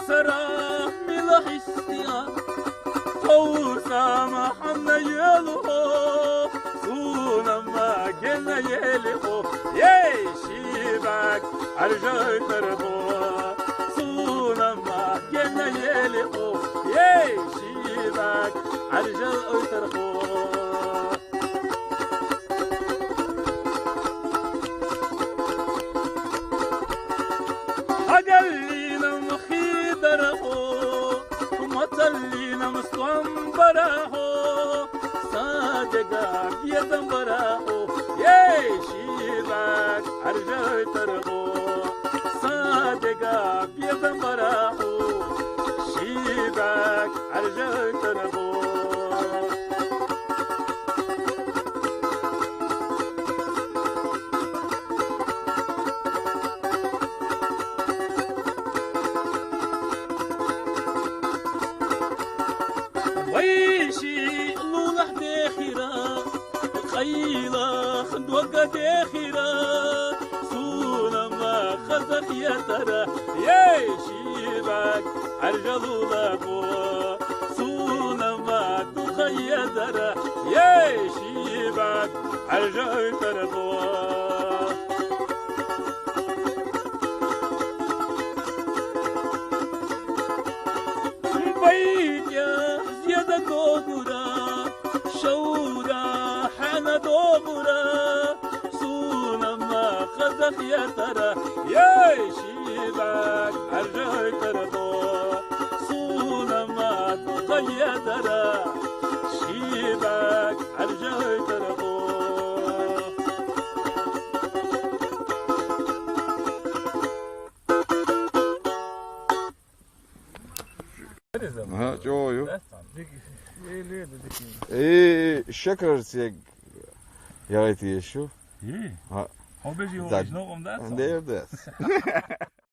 سرا ملحستيا فوسا محمد يلو سونما جنة يلو يا شيبك أرجع تربو سونما جنة يلو يا شيبك أرجع تربو أجلينا مخيدره ومطلينا مستنبره صادقا بيدنبره يا شيبك أرجع تربو صادقا بيدنبره شيبك أرجع تربو ويشي لولح داخرة خيلة خندوقة داخرة سونا ما خزخ يا ترى يا شيبك عرجلو لكو سونا ما تخي يا ترى يا شيبك عرجل تربو دوغورا شورا حنا دوغورا سونا ما خزخ يا ترى يا شيبك أرجع تربو سونا ما تخي يا ترى شيبك أرجع تربو ها جويو شكر سيق يا ريت يشوف ها هو بيجي هو Dat- is nog om dat Nee, dat.